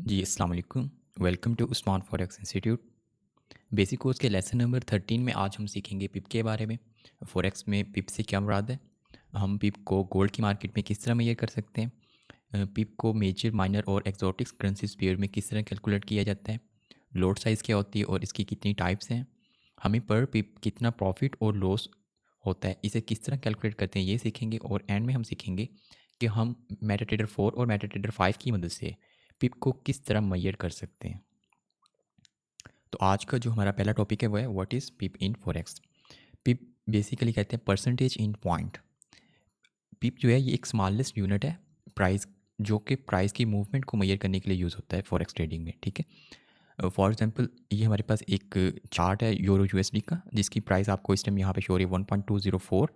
जी अस्सलाम वालेकुम। Welcome to smart forex institute. Basic course के लेसन नंबर 13 में आज हम सीखेंगे पिप के बारे में। फॉरेक्स में पिप से क्या मुराद है, हम पिप को गोल्ड की मार्केट में किस तरह मेजर कर सकते हैं, पिप को मेजर माइनर और एक्जॉटिक्स करेंसीज पेयर में किस तरह कैलकुलेट किया जाता है, लोड साइज़ क्या होती है और इसकी कितनी टाइप्स हैं, हमें पर पिप कितना प्रॉफिट और लॉस होता है, इसे किस तरह कैलकुलेट करते हैं ये सीखेंगे। और एंड में हम सीखेंगे कि हम मेटाट्रेडर 4 और मेटाट्रेडर 5 की मदद से पिप को किस तरह मेजर कर सकते हैं। तो आज का जो हमारा पहला टॉपिक है वो है what is pip in forex. Pip basically कहते हैं परसेंटेज इन पॉइंट। पिप जो है ये एक स्मॉलेस्ट यूनिट है प्राइस, जो कि प्राइस की मूवमेंट को मेजर करने के लिए यूज़ होता है फॉरेक्स ट्रेडिंग में। ठीक है, फॉर एग्जांपल ये हमारे पास एक चार्ट है यूरो यूएसडी का, जिसकी प्राइस आपको इस टाइम यहाँ पे शो हो रही है 1.204।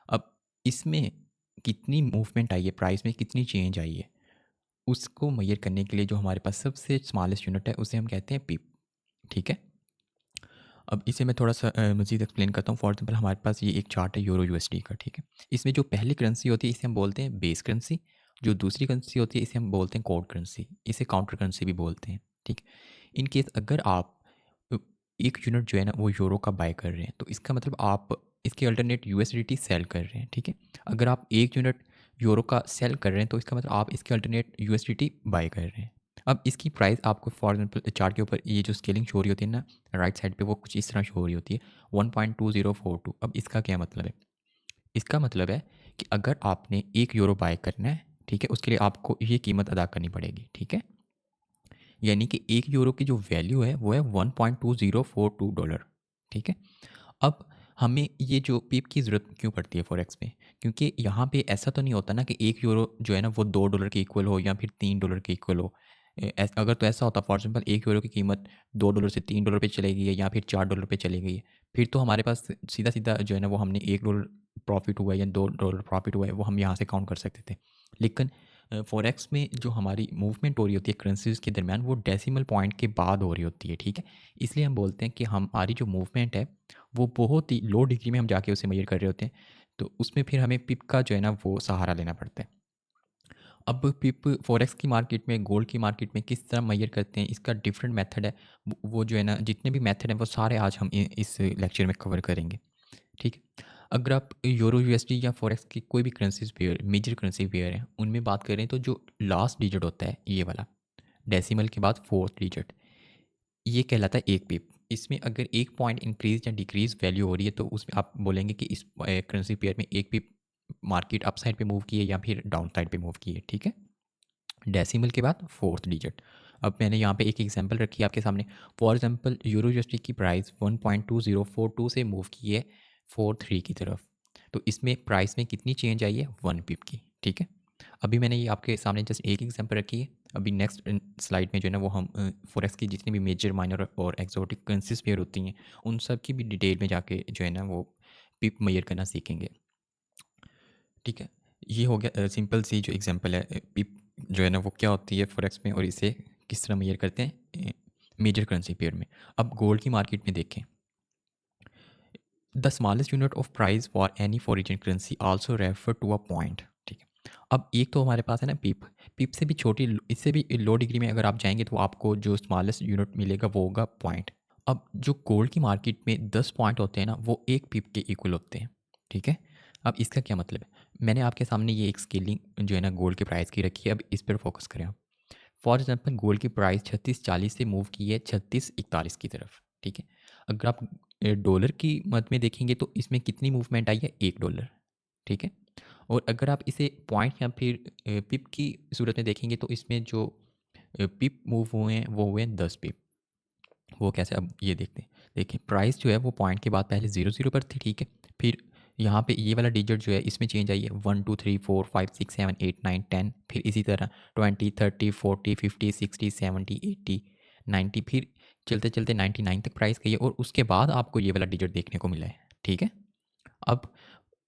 अब इसमें कितनी मूवमेंट आई है, प्राइस में कितनी चेंज आई है, उसको मेजर करने के लिए जो हमारे पास सबसे स्मॉलेस्ट यूनिट है उसे हम कहते हैं पिप। ठीक है, अब इसे मैं थोड़ा सा मज़ीद एक्सप्लेन करता हूँ। फॉर एग्जांपल हमारे पास ये एक चार्ट है यूरो यूएसडी का। ठीक है, इसमें जो पहली करेंसी होती है इसे हम बोलते हैं बेस करेंसी, जो दूसरी करेंसी होती है इसे हम बोलते हैं कोड करेंसी, इसे काउंटर करेंसी भी बोलते हैं। ठीक है, इन केस अगर आप अ, एक यूनिट जो है ना वो यूरो का बाय कर रहे हैं तो इसका मतलब आप इसके अल्टरनेट यूएसडीटी सेल कर रहे हैं। ठीक है, अगर आप एक यूनिट यूरो का सेल कर रहे हैं तो इसका मतलब आप इसके अल्टरनेट यूएसडीटी बाय कर रहे हैं। अब इसकी प्राइस आपको फॉर एग्जांपल चार्ट के ऊपर ये जो स्केलिंग शो हो रही होती है ना राइट साइड पे, वो कुछ इस तरह शो हो रही होती है 1.2042। अब इसका क्या मतलब है, इसका मतलब है कि अगर आपने एक यूरो बाय करना है, ठीक है, उसके लिए आपको ये कीमत अदा करनी पड़ेगी। ठीक है, यानी कि एक यूरो की जो वैल्यू है वो है $1.2042। ठीक है, अब हमें ये जो पीप की ज़रूरत क्यों पड़ती है फॉरेक्स में, क्योंकि यहाँ पे ऐसा तो नहीं होता ना कि एक यूरो जो है ना वो $2 के इक्वल हो या फिर $3 के इक्वल हो। अगर तो ऐसा होता, फॉर एग्जाम्पल एक यूरो की कीमत $2 से $3 पे चली गई है या फिर $4 पे चली गई है, फिर तो हमारे पास सीधा सीधा जो है ना वो हमने $1 प्रॉफिट हुआ है या $2 प्रॉफिट हुआ है वो हम यहाँ से काउंट कर सकते थे। लेकिन फॉरेक्स में जो हमारी मूवमेंट हो रही होती है करेंसीज के दरमियान वो डेसिमल पॉइंट के बाद हो रही होती है। ठीक है, इसलिए हम बोलते हैं कि हमारी जो मूवमेंट है वो बहुत ही लो डिग्री में हम जाके उसे मेजर कर रहे होते हैं, तो उसमें फिर हमें पिप का जो है ना वो सहारा लेना पड़ता है। अब पिप फॉरेक्स की मार्केट में, गोल्ड की मार्केट में किस तरह मेजर करते हैं, इसका डिफरेंट मेथड है। वो जो है ना जितने भी मेथड हैं वो सारे आज हम इस लेक्चर में कवर करेंगे। ठीक है, अगर आप यूरो यूएसडी या फॉरेक्स की कोई भी currencies pair, major currency pair हैं, उनमें बात करें तो जो लास्ट डिजिट होता है ये वाला डेसिमल के बाद फोर्थ डिजिट, ये कहलाता है एक पिप। इसमें अगर एक पॉइंट इंक्रीज या डिक्रीज वैल्यू हो रही है तो उसमें आप बोलेंगे कि इस करेंसी पेयर में एक पिप मार्केट अप साइड पे मूव की है या फिर डाउन साइड पे मूव की है। ठीक है, डेसिमल के बाद फोर्थ डिजिट। अब मैंने यहाँ पे एक एग्जांपल रखी है आपके सामने। फॉर एग्जांपल यूरो यूएसडी की प्राइस 1.2042 से मूव की है 43 की तरफ, तो इसमें प्राइस में कितनी चेंज आई है, 1 पिप की। ठीक है, अभी मैंने ये आपके सामने जस्ट एक एग्जांपल रखी है। अभी नेक्स्ट स्लाइड में जो है ना वो हम फॉरेक्स की जितनी भी मेजर माइनर और एक्जोटिक करेंसीज पेयर होती हैं उन सब की भी डिटेल में जाके जो है ना वो पिप मेजर करना सीखेंगे। ठीक है, ये हो गया सिंपल सी जो एग्जांपल है। पिप जो है ना वो क्या होती है फॉरेक्स में और इसे किस तरह मेजर करते हैं मेजर करेंसी पेयर में। अब गोल्ड की मार्केट में देखें, the smallest unit of price for any foreign currency also refer to a point. ठीक है, अब एक तो हमारे पास है ना पिप, पिप से भी छोटी, इससे भी लो डिग्री में अगर आप जाएंगे तो आपको जो स्मॉलेस्ट यूनिट मिलेगा वो होगा पॉइंट। अब जो गोल्ड की मार्केट में 10 पॉइंट होते हैं ना वो एक पिप के इक्वल होते हैं। ठीक है, अब इसका क्या मतलब है, मैंने आपके सामने ये एक स्केलिंग जो है ना गोल्ड के प्राइस की रखी है, अब इस पर फोकस करें आप। फॉर एग्जांपल गोल्ड की प्राइस 3640 से मूव की है 3641 की तरफ। ठीक है, अगर आप डॉलर की मद में देखेंगे तो इसमें कितनी मूवमेंट आई है, $1। ठीक है, और अगर आप इसे पॉइंट या फिर पिप की सूरत में देखेंगे तो इसमें जो पिप मूव हुए हैं वो हुए हैं 10 पिप। वो कैसे, अब ये देखते हैं। देखिए प्राइस जो है वो पॉइंट के बाद पहले 00 पर थी। ठीक है, फिर यहाँ पे ये वाला डिजिट जो है इसमें चेंज आई है 1 2 3 4 5 6 7 8 9 10, फिर इसी तरह 20 30 40 50 60 70 80 90, फिर चलते चलते 99 तक प्राइस गई है और उसके बाद आपको ये वाला डिजिट देखने को मिला है। ठीक है, अब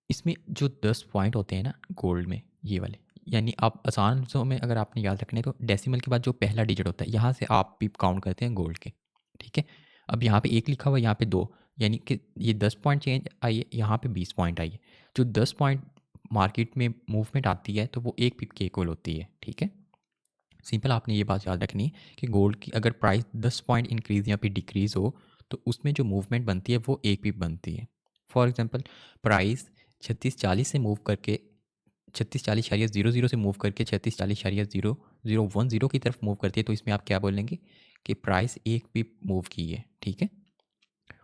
इसमें जो 10 पॉइंट होते हैं ना गोल्ड में ये वाले, यानी आप आसान लफ्ज़ों में अगर आपने याद रखने तो डेसिमल के बाद जो पहला डिजिट होता है यहाँ से आप पिप काउंट करते हैं गोल्ड के। ठीक है, अब यहाँ पे एक लिखा हुआ है, यहाँ पे दो, यानी कि ये 10 पॉइंट चेंज आई है, यहाँ पे 20 पॉइंट आई है। जो 10 पॉइंट मार्केट में मूवमेंट आती है तो वो एक पिप के इक्वल होती है। ठीक है, सिंपल आपने ये बात याद रखनी है कि गोल्ड की अगर प्राइस 10 पॉइंट इंक्रीज़ या फिर डिक्रीज़ हो, तो उसमें जो मूवमेंट बनती है वो 1 पिप बनती है। फॉर एग्ज़ाम्पल प्राइस 3640 से मूव करके 3640.00 से मूव करके 3640.0010 की तरफ मूव करती है, तो इसमें आप क्या बोलेंगे कि प्राइस 1 पिप मूव की है, ठीक है?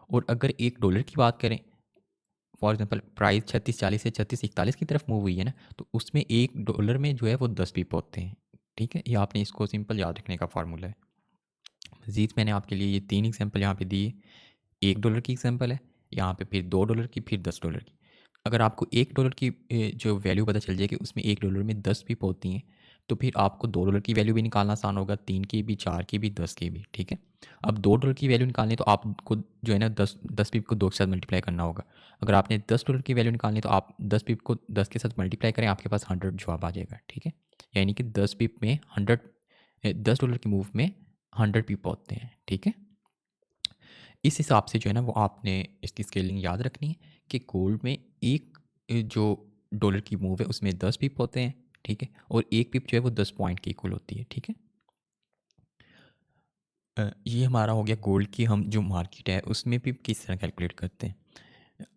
और अगर $1 की बात करें, फॉर एग्ज़ाम्पल प्राइस 3640 से 3641 की तरफ मूव हुई है ना, तो उसमें $1 में जो है वो 10 पिप होते हैं, ठीक है? ये आपने इसको सिंपल याद रखने का फ़ॉर्मूला है। मज़ीद मैंने आपके लिए ये 3 एग्ज़ाम्पल यहाँ पे दिए। $1 की एग्ज़ाम्पल है, यहाँ पे फिर $2 की, फिर $10 की। अगर आपको $1 की जो वैल्यू पता चल जाए कि उसमें $1 में 10 पिप होती हैं, तो फिर आपको $2 की वैल्यू भी निकालना आसान होगा, 3 की भी, 4 की भी, 10 की भी, ठीक है? अब $2 की वैल्यू निकालनी है तो आपको जो है ना 10 पिप को 2 के साथ मल्टीप्लाई करना होगा। अगर आपने $10 की वैल्यू निकालनी है तो आप 10 पिप को 10 के साथ मल्टीप्लाई करें, आपके पास 100 जवाब आ जाएगा, ठीक है? यानी कि 10 पिप में 100 $10 के मूव में 100 पिप होते हैं, ठीक है? इस हिसाब से जो है ना वो आपने इसकी स्केलिंग याद रखनी है कि गोल्ड में एक जो डॉलर की मूव है उसमें 10 पिप होते हैं, ठीक है? और 1 पिप जो है वो 10 पॉइंट की इक्वल होती है, ठीक है? ये हमारा हो गया गोल्ड की हम जो मार्केट है उसमें पिप किस तरह कैलकुलेट करते हैं।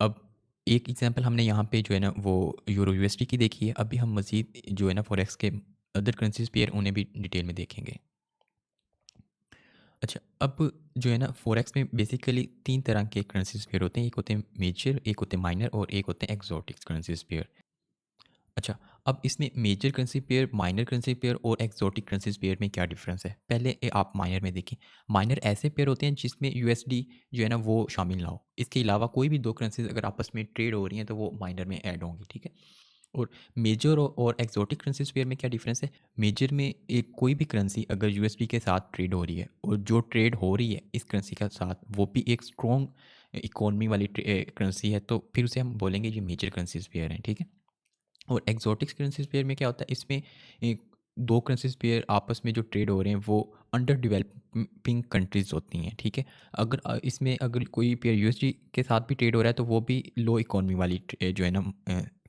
अब एक एग्जांपल हमने यहाँ पे जो है ना वो यूरो यूएसडी की देखी है, अभी हम मज़ीद जो है ना फॉरेक्स के अदर करेंसीज पेयर उन्हें भी डिटेल में देखेंगे। अच्छा, अब जो है ना फ़ॉरेक्स में बेसिकली 3 तरह के करेंसीज़ पेयर होते हैं। एक होते हैं मेजर, एक होते हैं माइनर और एक होते हैं एक्सोटिक करेंसीज़ पेयर। अच्छा, अब इसमें major currency pair, minor currency pair और एक्सोटिक करेंसीज़ पेयर में क्या डिफ़रेंस है? पहले आप माइनर में देखें। माइनर ऐसे पेयर होते हैं जिसमें यूएसडी जो है ना वो शामिल ना हो। इसके अलावा कोई भी 2 करेंसीज़ अगर आपस में ट्रेड हो रही हैं तो वो माइनर में ऐड होंगी, ठीक है? और मेजर और एक्सोटिक करेंसीज़ पेयर में क्या डिफ़रेंस है? मेजर में एक कोई भी करेंसी अगर यूएसडी के साथ ट्रेड हो रही है और जो ट्रेड हो रही है इस करेंसी के साथ वो भी एक स्ट्रॉन्ग इकोनॉमी वाली करेंसी है, तो फिर उसे हम बोलेंगे ये मेजर करेंसीज़ पेयर हैं, ठीक है? और एक्सोटिक करेंसीज़ पेयर में क्या होता है, इसमें एक 2 करेंसीज़ पेयर आपस में जो ट्रेड हो रहे हैं वो अंडर डेवलपिंग कंट्रीज़ होती हैं, ठीक है? अगर इसमें अगर कोई पेयर यूएसडी के साथ भी ट्रेड हो रहा है तो वो भी लो इकोनॉमी वाली जो है ना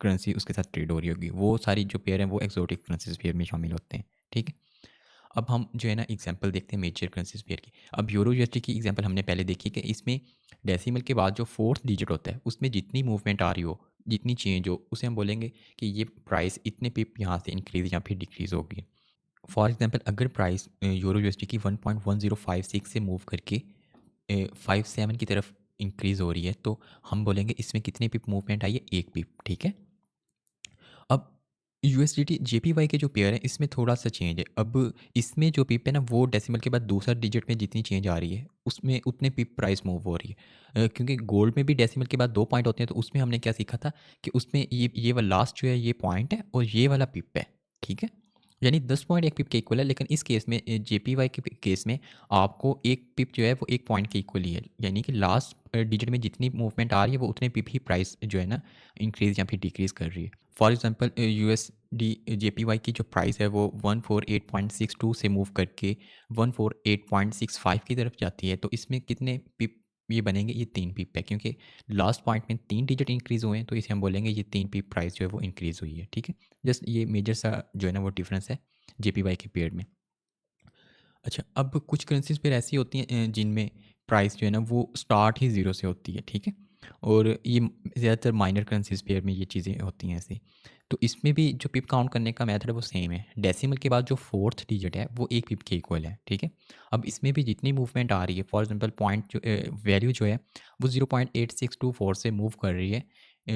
करेंसी उसके साथ ट्रेड हो रही होगी। वो सारी जो पेयर हैं वो एक्सोटिक करेंसीज़ पेयर में शामिल होते हैं, ठीक है? अब हम जो है ना एग्जांपल देखते हैं मेजर करेंसीज़ पेयर की। अब यूरो यूएसडी की एग्जांपल हमने पहले देखी कि इसमें डेसिमल के बाद जो 4th डिजिट होता है उसमें जितनी मूवमेंट आ रही हो, जितनी चेंज हो, उसे हम बोलेंगे कि ये प्राइस इतने पिप यहाँ से इंक्रीज़ या फिर डिक्रीज़ होगी। फॉर एग्जांपल अगर प्राइस यूरो यूएसडी की 1.1056 से मूव करके 57 की तरफ इंक्रीज़ हो रही है, तो हम बोलेंगे इसमें कितने पिप मूवमेंट आई है? 1 पिप, ठीक है? अब यूएसडीटी जेपीवाई के जो पेयर है इसमें थोड़ा-सा चेंज है। अब इसमें जो पिप है ना वो डेसिमल के बाद दूसरा डिजिट में जितनी चेंज आ रही है, उसमें उतने पिप प्राइस मूव हो रही है। क्योंकि गोल्ड में भी डेसिमल के बाद 2 पॉइंट होते हैं तो उसमें हमने क्या सीखा था कि उसमें ये वाला लास्ट जो है ये पॉइंट है और ये वाला पिप है, ठीक है? यानी 10 पॉइंट 1 पिप के इक्वल है, लेकिन इस केस में जेपीवाई के केस में आपको 1 पिप जो है वो 1 पॉइंट के इक्वल ही है। यानी कि लास्ट डिजिट में जितनी मूवमेंट आ रही है वो उतने पिप ही प्राइस जो है ना इंक्रीज़ या फिर डिक्रीज़ कर रही है। फॉर एग्जांपल यूएसडी जेपीवाई की जो प्राइस है वो 148.62 से मूव करके 148.65 की तरफ जाती है, तो इसमें कितने पिप ये बनेंगे? ये 3 पिप है, क्योंकि लास्ट पॉइंट में 3 डिजिट इंक्रीज़ हुए हैं, तो इसे हम बोलेंगे ये 3 पिप प्राइस जो है वो इंक्रीज़ हुई है, ठीक है? जस्ट ये मेजर सा जो है ना वो डिफरेंस है जेपीवाई के पेयर में। अच्छा, अब कुछ करेंसीज़ फिर ऐसी होती हैं जिनमें प्राइस जो है ना वो स्टार्ट ही ज़ीरो से होती है, ठीक है? और ये ज़्यादातर माइनर करेंसीज़ पेयर में ये चीज़ें होती हैं ऐसी। तो इसमें भी जो पिप काउंट करने का मेथड है वो सेम है। डेसिमल के बाद जो 4th डिजिट है वो 1 पिप के इक्वल है, ठीक है? अब इसमें भी जितनी मूवमेंट आ रही है, फॉर एग्ज़ाम्पल पॉइंट जो वैल्यू जो है वो 0.8624 से मूव कर रही है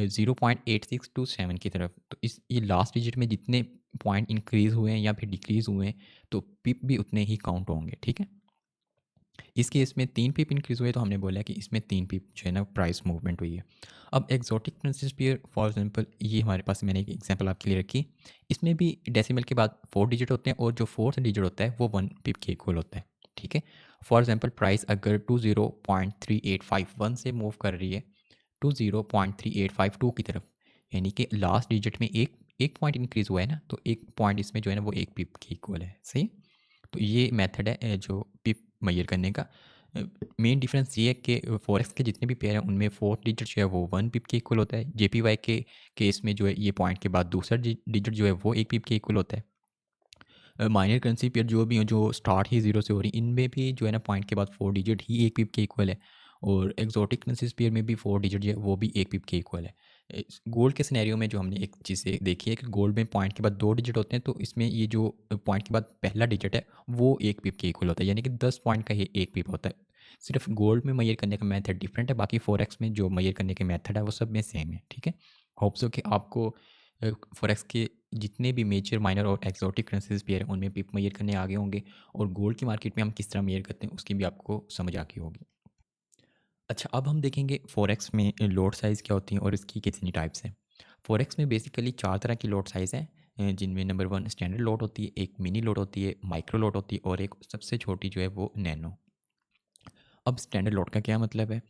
0.8627 की तरफ। तो इस ये लास्ट डिजिट में जितने पॉइंट इंक्रीज़ हुए हैं या फिर डिक्रीज़ हुए हैं, तो पिप भी उतने ही काउंट होंगे, ठीक है? इस केस में 3 पिप इंक्रीज़ हुए तो हमने बोला कि इसमें 3 पिप जो है ना प्राइस मूवमेंट हुई है। अब exotic currencies pair for example ये हमारे पास मैंने एक एग्ज़ाम्पल आपके लिए रखी। इसमें भी डेसिमल के बाद 4 डिजिट होते हैं और जो 4th डिजिट होता है वो 1 पिप के इक्वल होता है, ठीक है? फॉर एग्ज़ाम्पल प्राइस अगर 20.3851 से मूव कर रही है 20.3852 की तरफ, यानी कि लास्ट डिजिट में एक पॉइंट इंक्रीज़ हुआ है ना, तो 1 पॉइंट इसमें जो है ना वो 1 पिप के इक्वल है, सही? तो ये मेथड है जो पिप मेजर करने का। मेन डिफरेंस ये है कि फॉरेक्स के जितने भी पेयर हैं उनमें 4th डिजिट जो है वो 1 पिप के इक्वल होता है। जेपीवाई के केस में जो है ये पॉइंट के बाद दूसरा डिजिट जो है वो 1 पिप के इक्वल होता है। माइनर करेंसी पेयर जो भी हो, जो स्टार्ट ही ज़ीरो से हो रही, इनमें भी जो है ना पॉइंट के बाद 4 डिजिट ही 1 पिप के इक्वल है। और एक्सोटिक करेंसी पेयर में भी 4 डिजिट जो है वो भी 1 पिप के इक्वल है। गोल्ड के सिनेरियो में जो हमने एक चीज़ देखी है कि गोल्ड में पॉइंट के बाद 2 डिजिट होते हैं, तो इसमें ये जो पॉइंट के बाद पहला डिजिट है वो 1 पिप के इक्वल होता है, यानी कि 10 पॉइंट का ये 1 पिप होता है। सिर्फ गोल्ड में मेजर करने का मेथड डिफरेंट है, बाकी फॉरेक्स में जो मेजर करने के मेथड है वो सब में सेम है। ठीक है, होप सो कि आपको फॉरेक्स के जितने भी मेजर माइनर और एक्सोटिक करेंसीज पेयर हैं उनमें पिप मेजर करने आगे होंगे, और गोल्ड की मार्केट में हम किस तरह मेजर करते हैं उसकी भी आपको समझ आ गई होगी। अच्छा, अब हम देखेंगे फॉरेक्स में लोट साइज़ क्या होती हैं और इसकी कितनी टाइप्स हैं। फॉरेक्स में बेसिकली 4 तरह की लोट साइज़ हैं, जिनमें नंबर 1 स्टैंडर्ड लोट होती है, एक मिनी लोट होती है, माइक्रो लोट होती है और एक सबसे छोटी जो है वो नैनो। अब स्टैंडर्ड लोट का क्या मतलब है?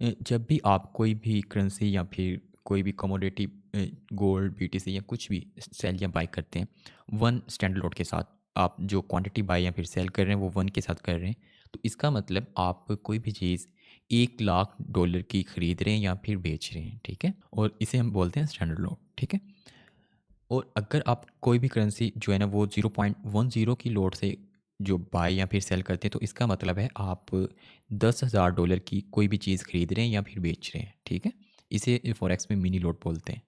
जब भी आप कोई भी करेंसी या फिर कोई भी कमोडिटी, गोल्ड, बीटीसी या कुछ भी सेल या बाय करते हैं, वन स्टैंडर्ड लोट के साथ, आप जो क्वांटिटी बाय या फिर सेल कर रहे हैं वो वन के साथ कर रहे हैं, तो इसका मतलब आप कोई भी चीज़ $1,00,000 की खरीद रहे हैं या फिर बेच रहे हैं, ठीक है, और इसे हम बोलते हैं स्टैंडर्ड लोट, ठीक है। और अगर आप कोई भी करेंसी जो है ना वो 0.10 की लोड से जो बाय या फिर सेल करते हैं, तो इसका मतलब है आप $10,000 की कोई भी चीज़ खरीद रहे हैं या फिर बेच रहे हैं, ठीक है। इसे फॉरेक्स में मिनी लोड बोलते हैं।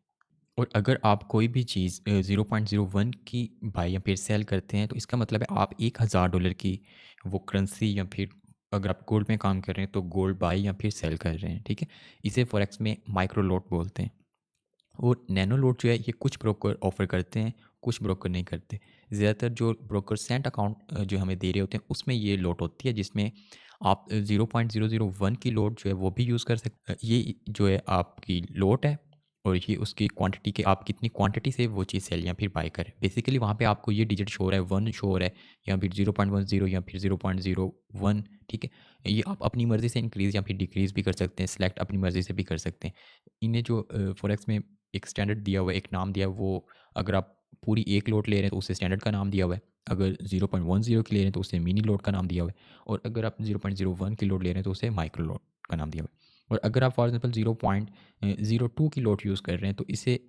और अगर आप कोई भी चीज़ 0.01 की बाय या फिर सेल करते हैं, तो इसका मतलब है आप $1,000 की वो करेंसी या फिर अगर आप गोल्ड में काम कर रहे हैं तो गोल्ड बाय या फिर सेल कर रहे हैं, ठीक है। इसे फॉरेक्स में माइक्रो लोट बोलते हैं। और नैनो लोड जो है ये कुछ ब्रोकर ऑफ़र करते हैं, कुछ ब्रोकर नहीं करते। ज़्यादातर जो ब्रोकर सेंट अकाउंट जो हमें दे रहे होते हैं उसमें ये लोड होती है, जिसमें आप 0.001 की लोड जो है वो भी यूज़ कर सकते। ये जो है आपकी लोड है, और ये उसकी क्वांटिटी के आप कितनी क्वांटिटी से वो चीज़ सेल या फिर बाय करें। बेसिकली वहाँ पे आपको ये डिजिट शो हो रहा है, 1 शो हो रहा है या फिर 0.10 या फिर 0.01, ठीक है। ये आप अपनी मर्ज़ी से इंक्रीज़ या फिर डिक्रीज़ भी कर सकते हैं, सेलेक्ट अपनी मर्ज़ी से भी कर सकते हैं। इन्हें जो फॉरेक्स में एक स्टैंडर्ड दिया हुआ है, एक नाम दिया है, वो अगर आप पूरी 1 लोड ले रहे हैं तो उसे स्टैंडर्ड का नाम दिया हुआ है। अगर 0.10 की ले रहे हैं तो उसे मिनी लोड का नाम दिया हुआ है, और अगर आप 0.01 की लोड ले रहे हैं तो उसे माइक्रो लोड का नाम दिया हुआ है। और अगर आप फॉर एग्ज़ाम्पल 0.02 की लोड यूज़ कर रहे हैं तो इसे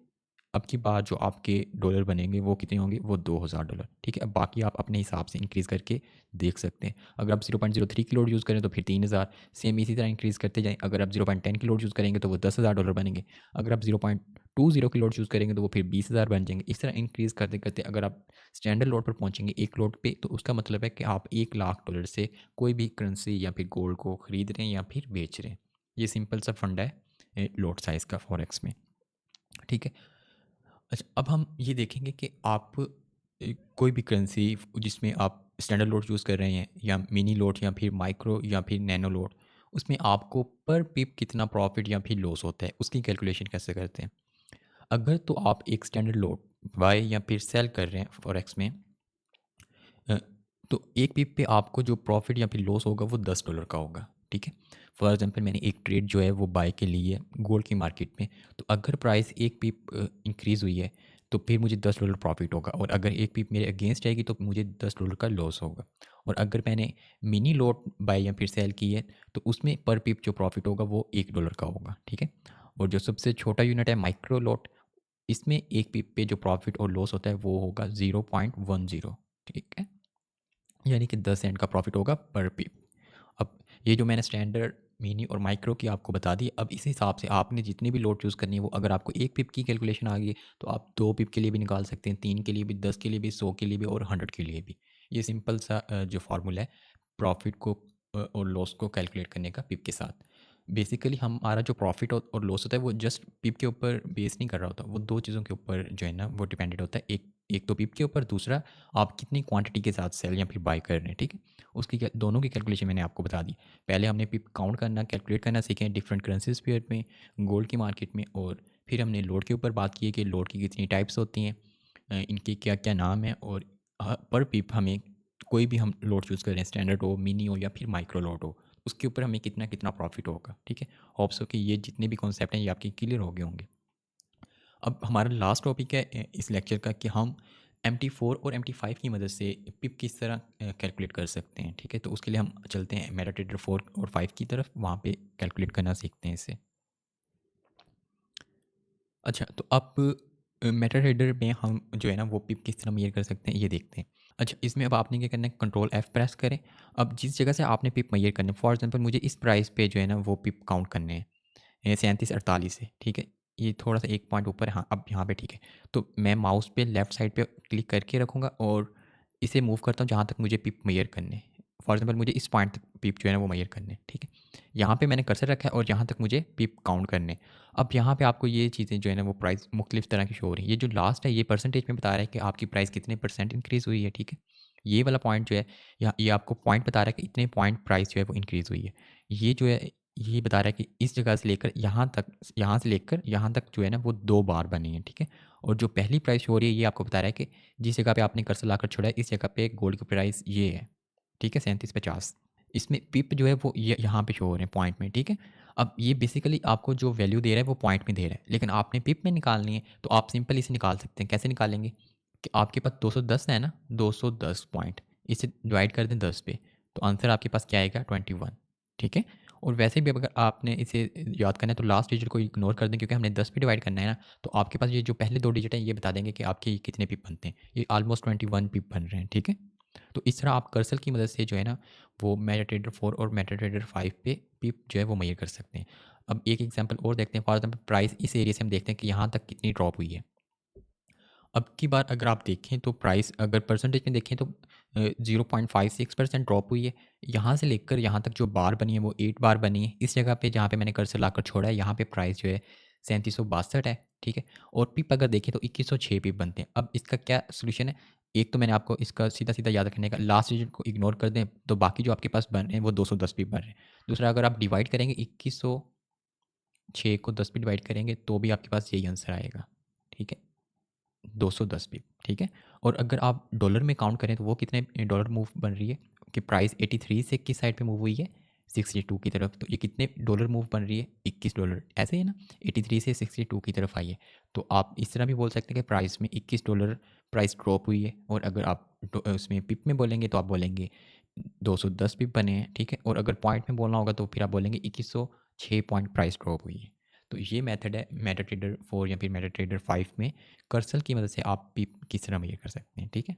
अब की बार जो आपके डॉलर बनेंगे वो कितने होंगे, वो $2,000, ठीक है। अब बाकी आप अपने हिसाब से इंक्रीज़ करके देख सकते हैं। अगर आप 0.03 की लोड यूज़ करें तो फिर 3,000, सेम इसी तरह इंक्रीज़ करते जाएँ। अगर आप 0.10 की लोड यूज़ करेंगे तो वो $10,000 बनेंगे। अगर आप 0.20 की लोड यूज़ करेंगे तो वो फिर 20,000 बन जाएँगे। इस तरह इंक्रीज़ करते-करते अगर आप स्टैंडर्ड लोड पर पहुँचेंगे 1 लोड पे, तो उसका मतलब है कि आप $1,00,000 से कोई भी करेंसी या फिर गोल्ड को खरीद रहे हैं या फिर बेच रहे हैं। ये सिंपल सा फंडा है लोड साइज़ का फॉरेक्स में, ठीक है। अच्छा, अब हम ये देखेंगे कि आप कोई भी करेंसी जिसमें आप स्टैंडर्ड लोड यूज़ कर रहे हैं या मिनी लोड या फिर माइक्रो या फिर नैनो लोड, उसमें आपको पर पिप कितना प्रॉफिट या फिर लॉस होता है उसकी कैलकुलेशन कैसे करते हैं। अगर तो आप एक स्टैंडर्ड लोड बाय या फिर सेल कर रहे हैं फॉरेक्स में, अ, तो एक पिप पे आपको जो प्रॉफिट या फिर लॉस होगा वो $10 का होगा, ठीक है। फॉर एग्जांपल मैंने एक ट्रेड जो है वो बाय के लिए गोल्ड की मार्केट में, तो अगर प्राइस एक पिप इंक्रीज़ हुई है तो फिर मुझे $10 प्रॉफिट होगा, और अगर एक पिप मेरे अगेंस्ट जाएगी तो मुझे $10 का लॉस होगा। और अगर मैंने मिनी लॉट बाय या फिर सेल की है तो उसमें पर पिप जो प्रॉफिट होगा वो $1 का होगा, ठीक है। और जो सबसे छोटा यूनिट है माइक्रो लॉट, इसमें एक पिप पे जो प्रॉफिट और लॉस होता है वो होगा 0.10, ठीक है। यानी कि 10 सेंट का प्रॉफिट होगा पर पिप। अब ये जो मैंने स्टैंडर्ड, मिनी और माइक्रो की आपको बता दी, अब इस हिसाब से आपने जितनी भी लोड चूज़ करनी है, वो अगर आपको 1 पिप की कैलकुलेशन आ गई तो आप 2 पिप के लिए भी निकाल सकते हैं, 3 के लिए भी, 10 के लिए भी, 100 के लिए भी और 100 के लिए भी। ये सिंपल सा जो फ़ॉर्मूला है प्रॉफिट को और लॉस को कैलकुलेट करने का पिप के साथ। बेसिकली हमारा जो प्रॉफिट और लॉस होता है वो जस्ट पिप के ऊपर बेस नहीं कर रहा होता, वो 2 चीज़ों के ऊपर जो है ना वो डिपेंडेंट होता है। एक एक तो पिप के ऊपर, दूसरा आप कितनी क्वांटिटी के साथ सेल या फिर बाय कर रहे हैं, ठीक है? उसकी दोनों की कैलकुलेशन मैंने आपको बता दी। पहले हमने पिप काउंट करना, कैलकुलेट करना सीखे डिफरेंट करेंसीज पेयर में, गोल्ड की मार्केट में, और फिर हमने लोड के ऊपर बात की है कि लोड की कितनी टाइप्स होती हैं, इनके क्या क्या नाम है, और पर पिप हमें कोई भी हम लोड चूज़ करें, स्टैंडर्ड हो, मिनी हो या फिर माइक्रो लोड हो, उसके ऊपर हमें कितना कितना प्रॉफिट होगा, ठीक है। होप्स हो कि ये जितने भी कॉन्सेप्ट हैं ये आपके क्लियर हो गए होंगे। अब हमारा लास्ट टॉपिक है इस लेक्चर का कि हम MT4 और MT5 की मदद से पिप किस तरह कैलकुलेट कर सकते हैं, ठीक है। तो उसके लिए हम चलते हैं मेटाट्रेडर 4 और 5 की तरफ, वहाँ पे कैलकुलेट करना सीखते हैं इसे। अच्छा, तो अब मेटाट्रेडर में हम जो है ना वो पिप किस तरह मेजर कर सकते हैं ये देखते हैं। अच्छा, इसमें अब आपने क्या करना है, कंट्रोल एफ प्रेस करें। अब जिस जगह से आपने पिप मेजर करने, फॉर एग्जांपल मुझे इस प्राइस पे जो है ना वो पिप काउंट करने हैं 37-48 से, ठीक है। ये थोड़ा सा एक पॉइंट ऊपर है, हाँ अब यहाँ पे ठीक है। तो मैं माउस पे लेफ्ट साइड पे क्लिक करके रखूँगा और इसे मूव करता हूँ जहाँ तक मुझे पिप मेजर करने हैं। फॉर एग्जांपल मुझे इस पॉइंट तक पिप जो है ना वो मेजर करने हैं, ठीक है। यहाँ पे मैंने कर्सर रखा है और यहाँ तक मुझे पिप काउंट करने हैं। अब यहाँ पे आपको ये चीज़ें जो है ना वो प्राइस मुख्तलिफ तरह की शो हो रही है। ये जो लास्ट है ये परसेंटेज में बता रहा है कि आपकी प्राइस कितने परसेंट इंक्रीज़ हुई है, ठीक है। ये वाला पॉइंट जो है, यहाँ ये आपको पॉइंट बता रहा है कि इतने पॉइंट प्राइस जो है वो इंक्रीज़ हुई है। ये जो है ये बता रहा है कि इस जगह से लेकर यहाँ तक, यहाँ से लेकर यहाँ तक जो है ना वो 2 बार बनी है, ठीक है। और जो पहली प्राइस शो हो रही है ये आपको बता रहा है कि जिस जगह पे आपने कर्सर लाकर छोड़ा है इस जगह पे गोल्ड की प्राइस ये है, ठीक है, 3750। इसमें पिप जो है वो ये यहाँ पे शो हो रहे हैं पॉइंट में, ठीक है। अब ये बेसिकली आपको जो वैल्यू दे रहा है वो पॉइंट में दे रहा है, लेकिन आपने पिप में निकालनी है तो आप सिंपल इसे निकाल सकते हैं। कैसे निकालेंगे कि आपके पास 210 है ना, 210 पॉइंट, इसे डिवाइड कर दें 10 पे, तो आंसर आपके पास क्या आएगा, 21, ठीक है। और वैसे भी अगर आपने इसे याद करना है तो लास्ट डिजिट को इग्नोर कर दें, क्योंकि हमने 10 पे डिवाइड करना है ना, तो आपके पास ये जो पहले 2 डिजिट हैं ये बता देंगे कि आपके कितने पिप बनते हैं। ये ऑलमोस्ट 21 पिप बन रहे हैं, ठीक है। तो इस तरह आप कर्सर की मदद से जो है ना वो मेटाट्रेडर 4 और मेटाट्रेडर 5 पे पिप जो है वो मेजर कर सकते हैं। अब एक एग्जांपल और देखते हैं। फॉर एग्जांपल प्राइस इस एरिया से हम देखते हैं कि यहाँ तक कितनी ड्रॉप हुई है। अब की बार अगर आप देखें तो प्राइस अगर परसेंटेज में देखें तो 0.56% ड्रॉप हुई है। यहाँ से लेकर यहाँ तक जो बार बनी है वो 8 बार बनी है। इस जगह पे जहाँ पे मैंने कर्सर लाकर छोड़ा है यहाँ पे प्राइस जो है 3762 है, ठीक है। और पिप अगर देखें तो 2106 पिप बनते हैं। अब इसका क्या सोल्यूशन है? एक तो मैंने आपको इसका सीधा सीधा याद रखने का, लास्ट डिजिट को इग्नोर कर दें तो बाकी जो आपके पास बन रहे हैं वो 210 पिप बन रहे हैं। दूसरा, अगर आप डिवाइड करेंगे 2106 को 10 पे डिवाइड करेंगे तो भी आपके पास यही आंसर आएगा, ठीक है, 210 पिप, ठीक है। और अगर आप डॉलर में काउंट करें तो वो कितने डॉलर मूव बन रही है कि प्राइस 83 से किस साइड पे मूव हुई है, 62 की तरफ। तो ये कितने डॉलर मूव बन रही है, 21 डॉलर, ऐसे ही ना, 83 से 62 की तरफ आई है। तो आप इस तरह भी बोल सकते हैं कि प्राइस में 21 डॉलर प्राइस ड्रॉप हुई है। और अगर आप उसमें पिप में बोलेंगे तो आप बोलेंगे 210 पिप बने हैं, ठीक है। और अगर पॉइंट में बोलना होगा तो फिर आप बोलेंगे 2106 पॉइंट प्राइस ड्रॉप हुई है। तो ये मेथड है मेटाट्रेडर 4 या फिर मेटाट्रेडर 5 में कर्सर की मदद से आप पिप किस तरह मेजर कर सकते हैं, ठीक है।